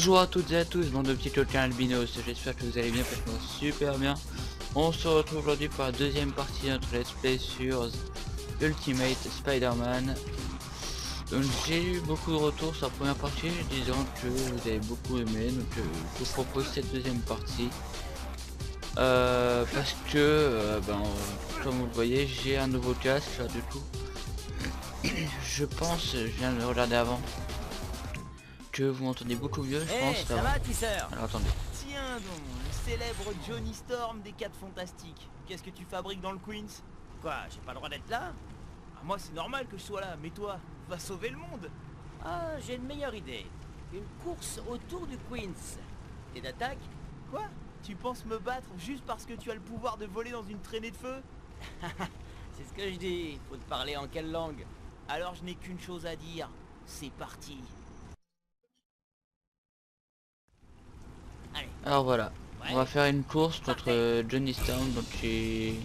Bonjour à toutes et à tous, bande de petits coquins albinos, j'espère que vous allez bien, faites-moi super bien. On se retrouve aujourd'hui pour la deuxième partie de notre let's play sur Ultimate Spider-Man. Donc j'ai eu beaucoup de retours sur la première partie, disant que vous avez beaucoup aimé, donc je vous propose cette deuxième partie. Parce que, comme vous le voyez, j'ai un nouveau casque là du coup. Je pense, je viens de le regarder avant, que vous m'entendez beaucoup mieux, je pense. Ça va, tisseur? Alors attendez. Tiens donc, le célèbre Johnny Storm des 4 Fantastiques. Qu'est-ce que tu fabriques dans le Queens? Quoi, j'ai pas le droit d'être là? Ah, moi c'est normal que je sois là, mais toi, va sauver le monde. Ah, j'ai une meilleure idée. Une course autour du Queens. T'es d'attaque? Quoi? Tu penses me battre juste parce que tu as le pouvoir de voler dans une traînée de feu? C'est ce que je dis. Faut te parler en quelle langue? Alors je n'ai qu'une chose à dire. C'est parti. Allez. Alors voilà, on va Ouais. faire une course contre Johnny Storm, donc qui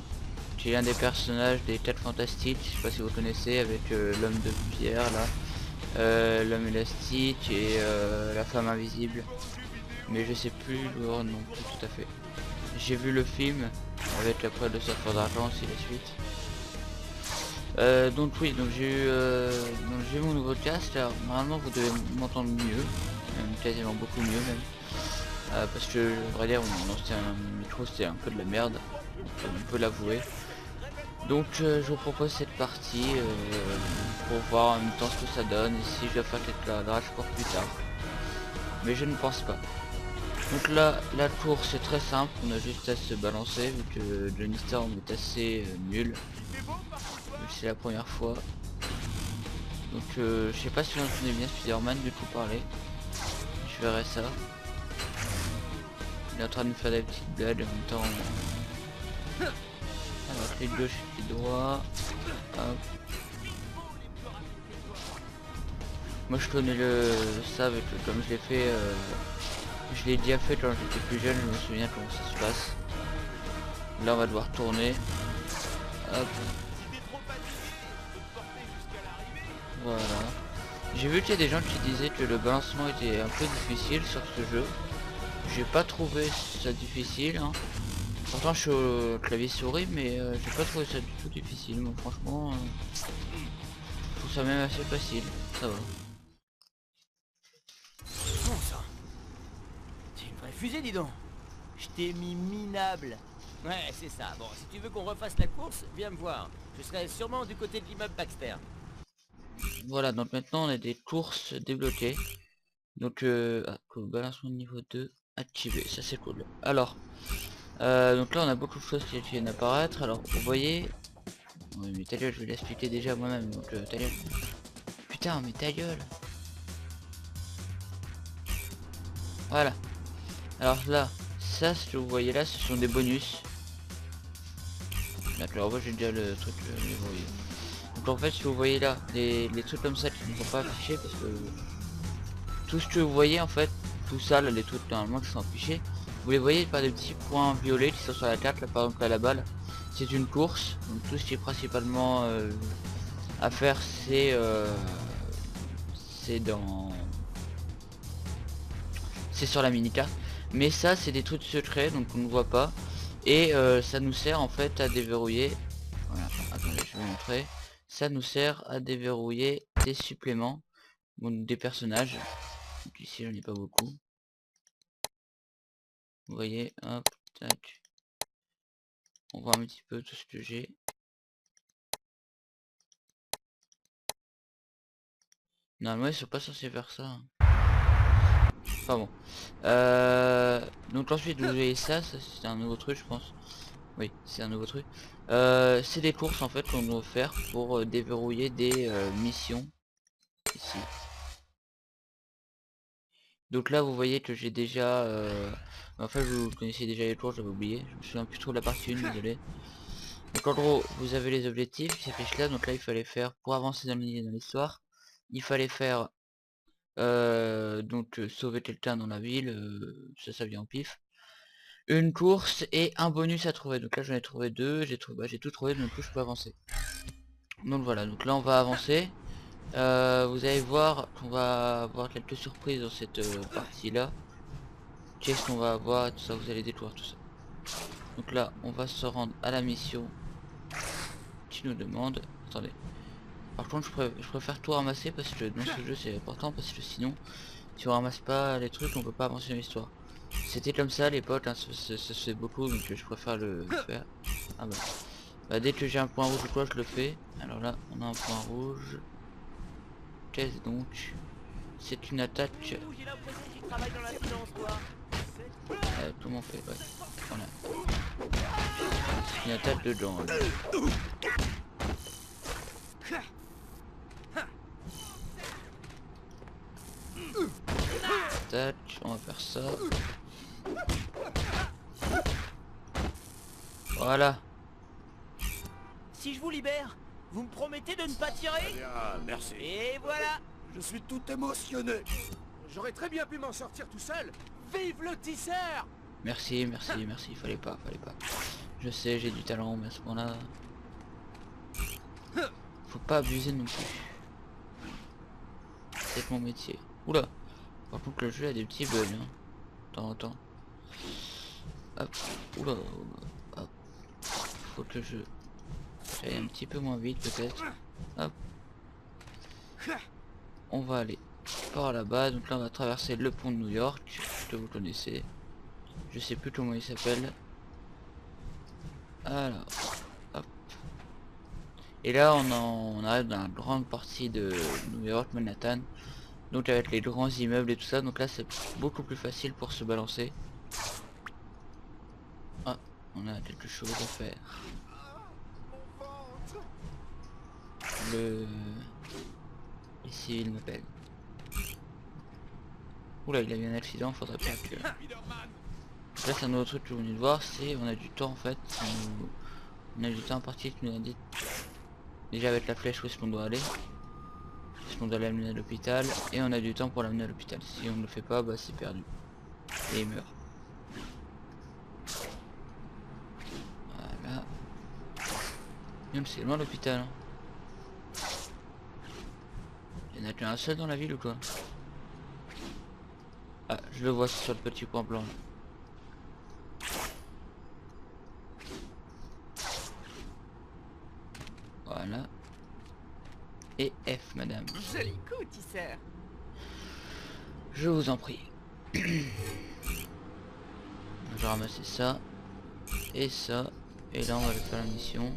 est un des personnages des 4 Fantastiques, je sais pas si vous connaissez, avec l'homme de pierre là, l'homme élastique et la femme invisible, mais je sais plus le nom non plus tout à fait. J'ai vu le film avec après le surfeur d'argent aussi la suite. Donc oui, donc j'ai mon nouveau casque. Alors normalement vous devez m'entendre mieux, même quasiment beaucoup mieux même. Parce que, à vrai dire, mon ancien micro c'était un peu de la merde, on peut l'avouer. Donc je vous propose cette partie pour voir en même temps ce que ça donne et si je dois faire quelques cadrage pour plus tard. Mais je ne pense pas. Donc là, la course est très simple, on a juste à se balancer vu que Johnny Storm est assez nul. C'est la première fois. Donc je sais pas si on entendait bien Spider-Man du coup parler. Je verrai ça. Il est en train de me faire des petites blagues en même temps. Alors clic gauche, clic droit. Hop. Moi je connais ça avec comme je l'ai fait, je l'ai déjà fait quand j'étais plus jeune, je me souviens comment ça se passe. Là on va devoir tourner. Hop. Voilà. J'ai vu qu'il y a des gens qui disaient que le balancement était un peu difficile sur ce jeu. J'ai pas trouvé ça difficile, hein. Pourtant je suis au clavier souris, mais j'ai pas trouvé ça du tout difficile. Moi franchement, je trouve ça même assez facile. Ça va. Bon ça. C'est une vraie fusée, dis donc. Je t'ai mis minable. Ouais, c'est ça. Bon, si tu veux qu'on refasse la course, viens me voir. Je serai sûrement du côté de l'immeuble Baxter. Voilà, donc maintenant on a des courses débloquées. Donc balancement de niveau 2 activé, ça c'est cool. Alors, donc là on a beaucoup de choses qui viennent apparaître. Alors vous voyez, oui, mais ta gueule, je vais l'expliquer déjà moi-même. Donc ta gueule. Putain, mais ta gueule. Voilà. Alors là, ça ce que vous voyez là, ce sont des bonus. D'accord, moi j'ai déjà le truc verrouillé. Donc en fait, si vous voyez là, les trucs comme ça qui ne sont pas affichés parce que tout ce que vous voyez en fait, tout ça là, les trucs normalement qui sont affichés, vous les voyez par des petits points violets qui sont sur la carte là, par exemple là, la balle, c'est une course. Donc tout ce qui est principalement à faire c'est sur la mini carte, mais ça c'est des trucs secrets donc on ne voit pas et ça nous sert en fait à déverrouiller. Voilà, attendez, je vais vous montrer. Ça nous sert à déverrouiller des suppléments, donc des personnages. Donc ici j'en ai pas beaucoup. Vous voyez, hop, tac. On voit un petit peu tout ce que j'ai. Normalement ils sont pas censés faire ça, hein. Enfin bon. Donc ensuite vous avez ça c'est un nouveau truc je pense. Oui, c'est un nouveau truc. C'est des courses en fait qu'on doit faire pour déverrouiller des missions ici. Donc là vous voyez que j'ai déjà en fait vous connaissez déjà les courses, j'avais oublié, je me souviens plus trop de la partie 1, désolé. Donc en gros vous avez les objectifs qui s'affichent là, donc là il fallait faire pour avancer dans l'histoire, il fallait faire sauver quelqu'un dans la ville, ça vient en pif. Une course et un bonus à trouver, donc là j'en ai trouvé deux, j'ai tout trouvé, donc du coup je peux avancer. Donc voilà, donc là on va avancer. Vous allez voir qu'on va avoir quelques surprises dans cette partie là. Qu'est-ce qu'on va avoir, tout ça, vous allez découvrir tout ça. Donc là on va se rendre à la mission qui nous demande. Attendez. Par contre je préfère tout ramasser parce que dans ce jeu c'est important, parce que sinon si on ramasse pas les trucs on peut pas avancer dans l'histoire. C'était comme ça à l'époque, hein, ça se fait beaucoup, donc je préfère le faire. Ah bah. Bah dès que j'ai un point rouge ou quoi je le fais. Alors là on a un point rouge. Qu'est-ce donc? C'est une attaque. J'ai l'impression qu'il travaille dans la finance, toi. Comment on fait? Ouais. Voilà. C'est une attaque de jungle. Tac, on va faire ça. Voilà. Si je vous libère, vous me promettez de ne pas tirer? Bien, merci. Et voilà. Je suis tout émotionné. J'aurais très bien pu m'en sortir tout seul. Vive le tisseur! Merci, merci, merci. Fallait pas. Je sais, j'ai du talent, mais à ce moment-là, faut pas abuser non plus. C'est mon métier. Oula. Par contre, le jeu a des petits bugs, hein. De temps en temps. Hop. Oula. Hop. Faut que je j'aille un petit peu moins vite, peut-être. Hop. On va aller par là-bas. Donc là, on va traverser le pont de New York, que vous connaissez. Je sais plus comment il s'appelle. Alors, hop. Et là on arrive dans la grande partie de New York, Manhattan. Donc avec les grands immeubles et tout ça. Donc là c'est beaucoup plus facile pour se balancer. Ah, on a quelque chose à faire. Les civils m'appellent. Oula, il a eu un accident, faudrait pas que... Là c'est un autre truc que vous venez de voir, c'est on a du temps en fait. On a du temps en partie qui nous indique déjà avec la flèche où est-ce qu'on doit aller. Est-ce qu'on doit l'amener à l'hôpital, et on a du temps pour l'amener à l'hôpital. Si on ne le fait pas, bah c'est perdu. Et il meurt. Voilà. Même c'est loin l'hôpital. Hein. Il y en a qu'un seul dans la ville ou quoi? Ah, je le vois sur le petit point blanc. Là. Voilà. Et F, madame. Joli coup, tisseur. Je vous en prie. Je vais ramasser ça. Et ça. Et là, on va aller faire la mission.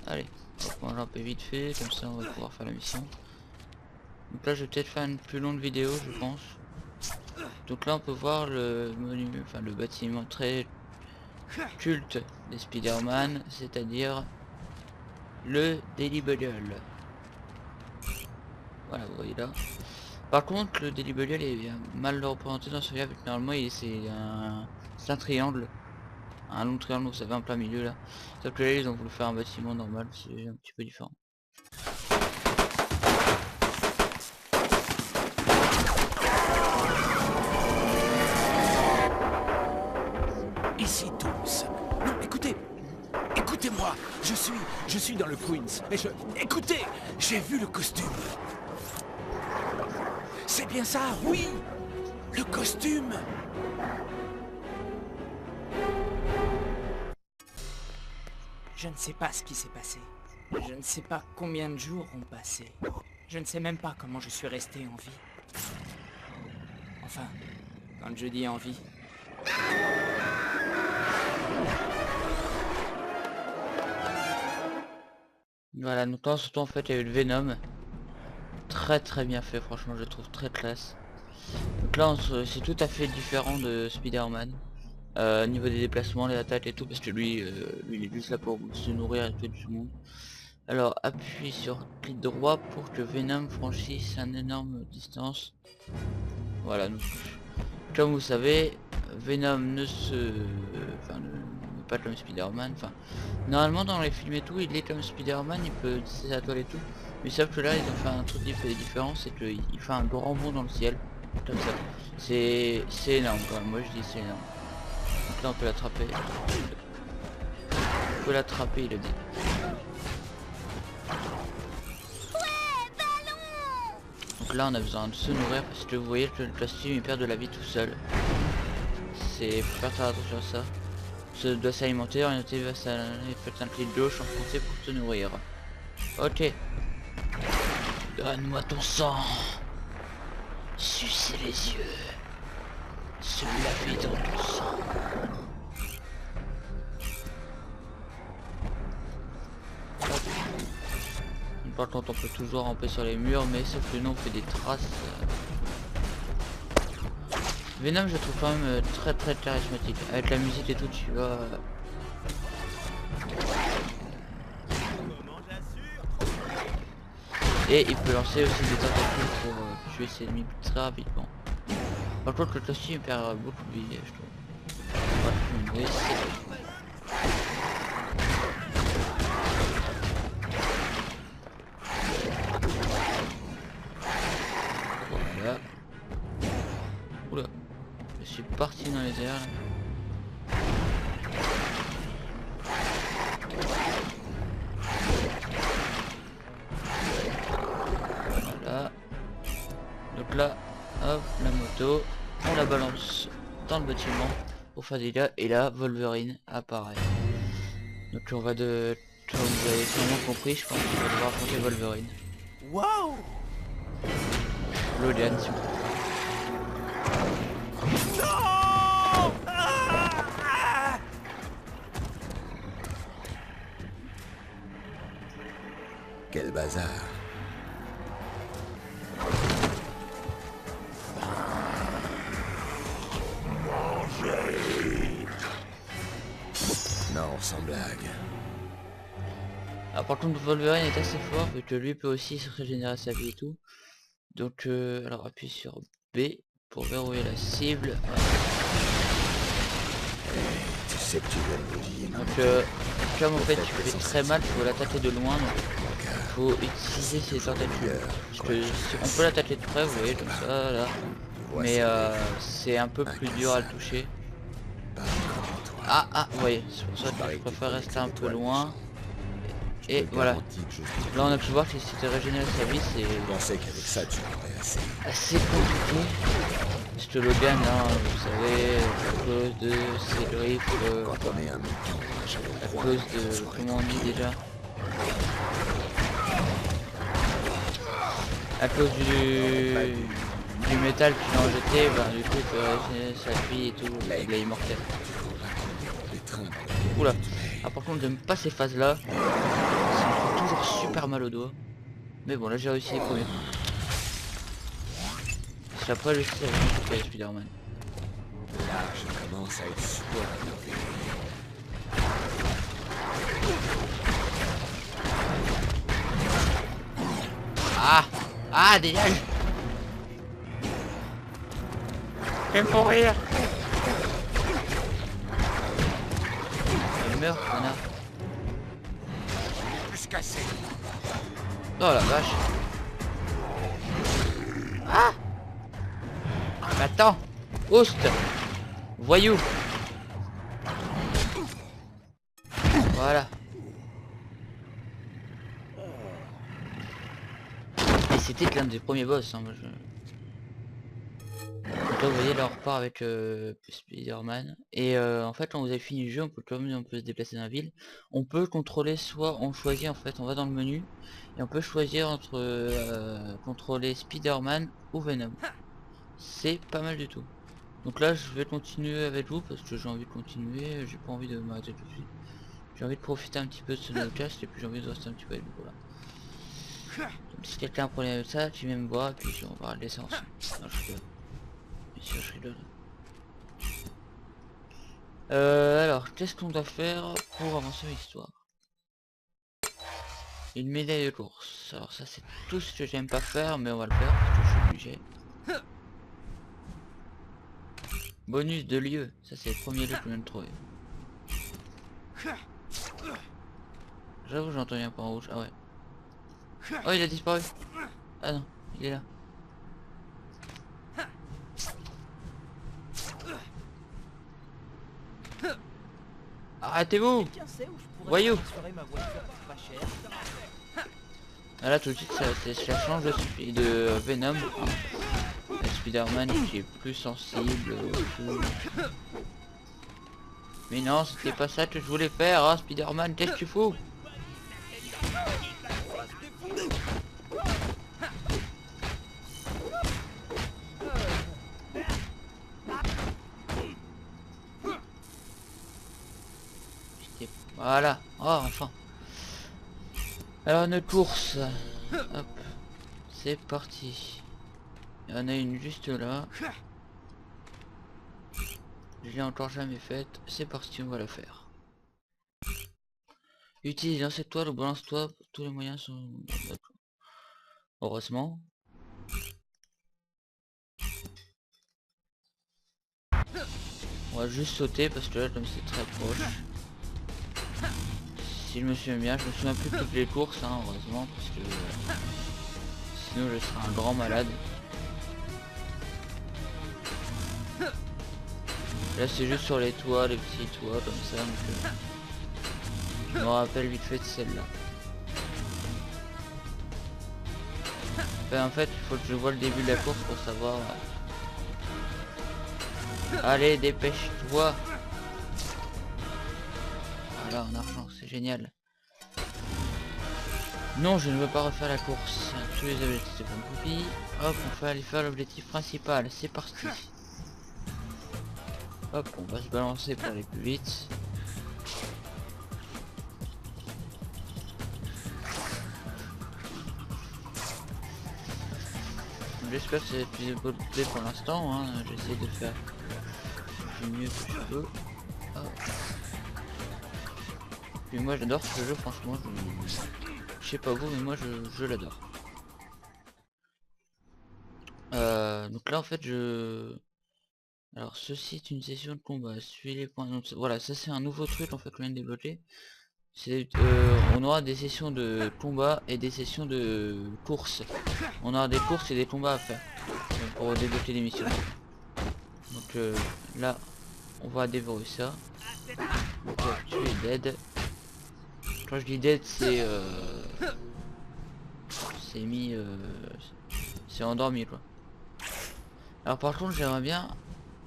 Allez. On va prendre un peu vite fait. Comme ça, on va pouvoir faire la mission. Donc là, je vais peut-être faire une plus longue vidéo, je pense. Donc là on peut voir le monument, enfin le bâtiment très culte des Spider-Man, c'est-à-dire le Daily Bugle. Voilà, vous voyez là. Par contre le Daily Bugle est mal représenté dans ce cas, normalement c'est un triangle. Un long triangle, vous savez, en plein milieu là. Sauf que là ils ont voulu faire un bâtiment normal, c'est un petit peu différent. Ici tous. Non, écoutez. Écoutez-moi. Je suis dans le Queens. Et écoutez, j'ai vu le costume. C'est bien ça, oui. Le costume. Je ne sais pas ce qui s'est passé. Je ne sais pas combien de jours ont passé. Je ne sais même pas comment je suis resté en vie. Enfin, quand je dis en vie. Voilà, donc là surtout en fait il y a eu le Venom. Très bien fait, franchement je le trouve très classe. Donc là c'est tout à fait différent de Spider-Man. Niveau des déplacements, les attaques et tout, parce que lui, lui il est juste là pour se nourrir et tuer tout le monde. Alors appuie sur clic droit pour que Venom franchisse une énorme distance. Voilà, donc comme vous savez, Venom ne se... Enfin, n'est pas comme Spider-Man. Enfin, normalement dans les films et tout, il est comme Spider-Man, il peut utiliser la toile et tout. Mais sauf que là, ils ont fait un truc différent, c'est qu'il fait un grand bond dans le ciel. Comme ça. C'est énorme quand même, moi je dis c'est énorme. Donc là on peut l'attraper. On peut l'attraper, il a dit. Donc là on a besoin de se nourrir parce que vous voyez que le costume il perd de la vie tout seul. C'est faut faire très attention à ça. Se doit s'alimenter, orienter vers sa faites un clic gauche enfoncé pour se nourrir. Ok. Donne-moi ton sang. Sucez les yeux. Se laver dans ton sang. Par contre on peut toujours ramper sur les murs, mais sauf que nous on fait des traces. Venom je trouve quand même très charismatique. Avec la musique et tout tu vois. Et il peut lancer aussi des tentacules pour tuer ses ennemis très rapidement. Par contre le costume perd beaucoup de vie je trouve. Ouais, voilà. Oula. Je suis parti dans les airs là. Voilà. Donc là, hop, la moto, on la balance dans le bâtiment pour Fadilia et là Wolverine apparaît. Donc on va de... Comme vous avez sûrement compris, je pense qu'on va devoir affronter Wolverine. Waouh! Logan si vous préférez. Non! Ah! Quel bazar. Non, sans blague. Ah, par contre Wolverine est assez fort vu que lui peut aussi se régénérer sa vie et tout. Donc alors appuie sur B pour verrouiller la cible. Tu sais que tu viens de me dire. Donc comme en fait tu fais très mal, faut l'attaquer de loin, donc faut utiliser ses tentacules. Parce que on peut l'attaquer de près, vous voyez comme ça là. Mais c'est un peu plus dur à le toucher. Ah vous voyez, c'est pour ça que je préfère rester un peu loin. Et voilà. Là on a pu voir qu'il s'était régénéré sa vie, c'est qu'avec ça tu aurais assez compliqué. Parce que Logan, hein, vous savez, à cause de ses griffes, à cause de... comment on dit déjà, à cause du métal qu'il a jeté, ben du coup il peut régénérer sa vie et tout, il est immortel. Oula. Ah par contre j'aime pas ces phases là, ça me fait toujours super mal au doigt. Mais bon là j'ai réussi les premiers coups. Parce qu'après je sais avec Spider-Man. Là, je commence à être super énervé. Ah dégage. J'aime pour rire. Elle meurt, connard. Plus cassé. Oh la vache. Ah. Mais attends. Oust. Voyou. Voilà. Et c'était l'un des premiers boss. Hein, moi, donc là vous voyez là on repart avec Spider-Man. Et en fait quand vous avez fini le jeu, on peut se déplacer dans la ville. On peut contrôler, soit on choisit en fait, on va dans le menu. Et on peut choisir entre contrôler Spider-Man ou Venom. C'est pas mal du tout. Donc là je vais continuer avec vous parce que j'ai envie de continuer, j'ai pas envie de m'arrêter tout de suite. J'ai envie de profiter un petit peu de ce podcast et puis j'ai envie de rester un petit peu avec vous là. Donc, si quelqu'un a un problème avec ça, tu viens me voir et puis on va le laisser ensemble. Non, je rigole. Bien sûr je rigole. Alors qu'est-ce qu'on doit faire pour avancer l'histoire? Une médaille de course. Alors ça c'est tout ce que j'aime pas faire mais on va le faire parce que je suis obligé. Bonus de lieu, ça c'est le premier lieu que je viens de trouver. J'avoue j'ai entendu un point rouge, ah ouais. Oh il a disparu. Ah non, il est là. Arrêtez-vous. Quelqu'un sait où je pourrais Voyou. transférer ma voiture pour pas cher? Ah, là tout de suite ça change de Venom. Hein. Spider-Man qui est plus sensible. Tout. Mais non, c'était pas ça que je voulais faire, hein, Spider-Man, qu'est-ce que tu fous? Voilà, oh enfin. Alors une course. Hop. C'est parti. Il y en a une juste là. Je l'ai encore jamais faite. C'est parti, on va la faire. Utilise lance-toi ou balance-toi. Tous les moyens sont... D'accord. Heureusement. On va juste sauter parce que là comme c'est très proche. Si je me souviens bien, je me souviens plus de toutes les courses, hein, heureusement, parce que sinon je serais un grand malade. Là c'est juste sur les toits, les petits toits comme ça, donc je me rappelle vite fait de celle-là. Enfin, en fait, il faut que je vois le début de la course pour savoir. Allez, dépêche-toi. Voilà, en argent, c'est génial. Non, je ne veux pas refaire la course. Tous les objectifs de copie. Hop, on va aller faire l'objectif principal. C'est parti. Hop, on va se balancer pour aller plus vite. J'espère que c'est plus beauté pour l'instant. Hein. J'essaie de faire du mieux que je peux. Hop. Puis moi j'adore ce jeu, franchement. Je sais pas vous, mais moi je l'adore. Donc là en fait alors ceci est une session de combat. Suivez les points. Donc, voilà, ça c'est un nouveau truc en fait qu'on vient de débloquer. C'est on aura des sessions de combat et des sessions de course. On aura des courses et des combats à faire pour débloquer les missions. Donc là on va déverrouiller ça. Donc tu es dead. Quand je dis dead c'est mis c'est endormi quoi. Alors par contre j'aimerais bien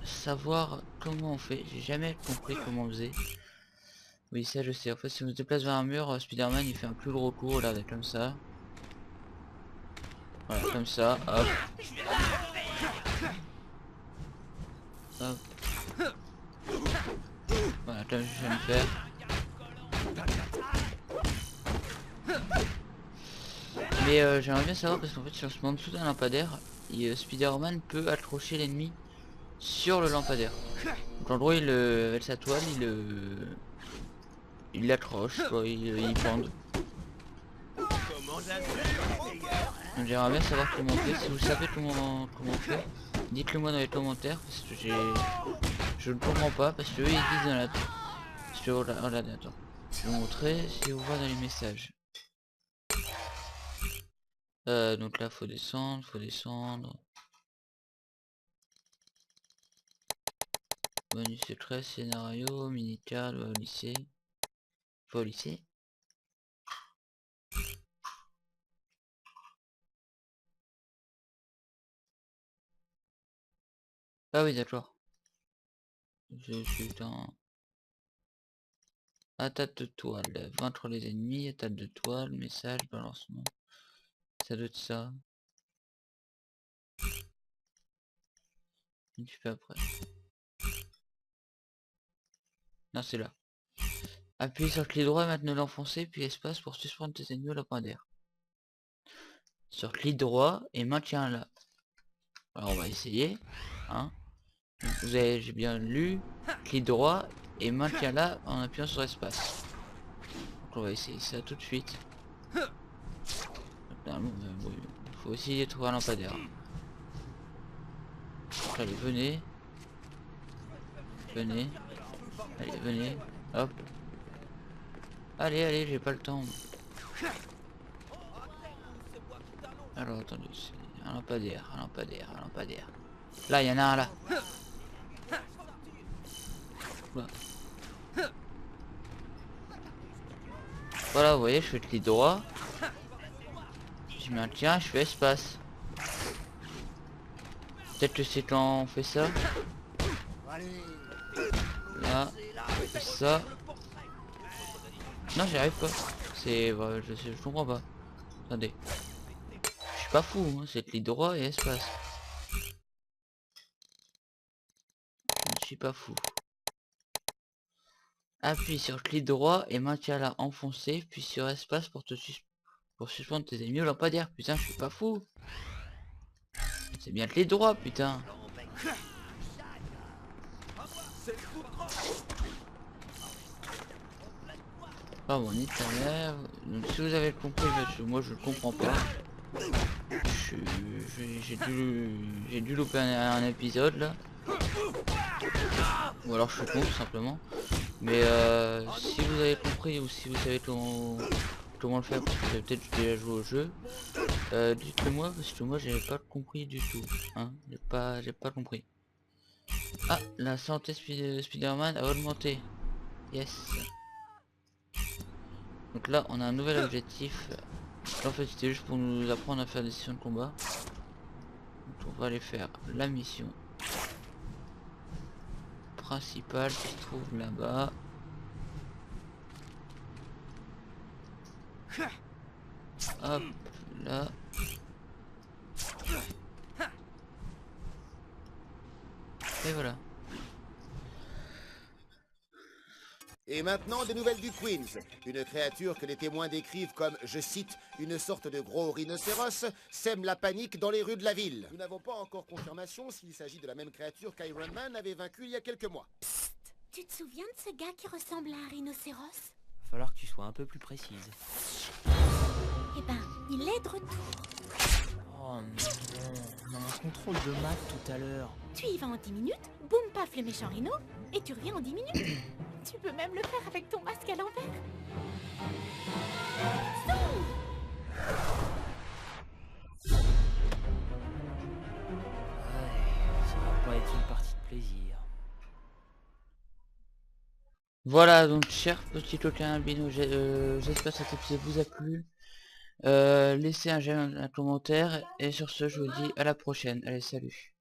savoir comment on fait. J'ai jamais compris comment on faisait. Oui ça je sais. En fait si on se déplace vers un mur, Spider-Man il fait un plus gros coup là comme ça. Voilà comme ça. Hop. Hop. Voilà comme je viens de faire. Mais j'aimerais bien savoir parce qu'en fait si on se met en dessous d'un lampadaire, Spider-Man peut accrocher l'ennemi sur le lampadaire. Donc en gros il avec sa toile il l'accroche, il pend. Donc j'aimerais bien savoir comment on fait. Si vous savez comment on fait, dites-le moi dans les commentaires parce que je ne comprends pas parce que eux ils disent dans la... Regardez, attends. Je vais vous montrer si vous voyez dans les messages. Donc là faut descendre, bonus secret, scénario, mini-card, au lycée. Faut au lycée. Ah oui d'accord. Je suis dans... Attaque de toile, vaincre les ennemis, attaque de toile, message, balancement. Ça doit être ça. Tu fais après. Non c'est là. Appuie sur le clic droit et maintenant l'enfoncer, puis espace pour suspendre tes ennemis au lapin d'air. Sur clic droit et maintiens là. Alors on va essayer. Hein. Vous avez, j'ai bien lu, clic droit et maintiens là en appuyant sur espace. Donc on va essayer ça tout de suite. Il faut aussi trouver un lampadaire. Donc, allez, venez. Venez. Allez, venez. Hop. Allez, allez, j'ai pas le temps. Alors attendez, c'est un lampadaire, un lampadaire, un lampadaire. Là, il y en a un là. Là. Voilà, vous voyez, je fais clic droit. Je maintiens, je fais espace. Peut-être que c'est quand on fait ça. Là, ça. Non, j'y arrive pas. C'est... voilà, je comprends pas. Attendez. Je suis pas fou, hein, c'est clic droit et espace. Je suis pas fou. Appuie sur clic droit et maintiens là enfoncé, puis sur espace pour pour suspendre tes ennemis au lampadaire. Putain, je suis pas fou. C'est bien clic droit, putain. Ah bon, ni ta mère. Donc si vous avez compris, parce que moi je le comprends pas. J'ai dû louper un épisode là. Ou alors je suis con tout simplement. Mais si vous avez compris ou si vous savez comment le faire, parce que vous avez peut-être déjà joué au jeu, dites-le moi parce que moi j'avais pas compris du tout. Hein, j'ai pas compris. Ah, la santé Spider-Man a augmenté. Yes. Donc là on a un nouvel objectif. En fait c'était juste pour nous apprendre à faire des sessions de combat. Donc on va aller faire la mission principale qui se trouve là-bas. Hop là. Et voilà. Et maintenant, des nouvelles du Queens. Une créature que les témoins décrivent comme, je cite, une sorte de gros rhinocéros, sème la panique dans les rues de la ville. Nous n'avons pas encore confirmation s'il s'agit de la même créature qu'Iron Man avait vaincue il y a quelques mois. Psst, tu te souviens de ce gars qui ressemble à un rhinocéros? Va falloir que tu sois un peu plus précise. Eh ben, il est de retour. Oh non, on a un contrôle de maths tout à l'heure. Tu y vas en 10 minutes, boum paf le méchant rhino, et tu reviens en 10 minutes. Tu peux même le faire avec ton masque à l'envers. Ouais, ça va pas être une partie de plaisir. Voilà donc cher petit coquin albino, j'espère que cet épisode vous a plu. Laissez un j'aime, un commentaire et sur ce je vous dis à la prochaine. Allez salut.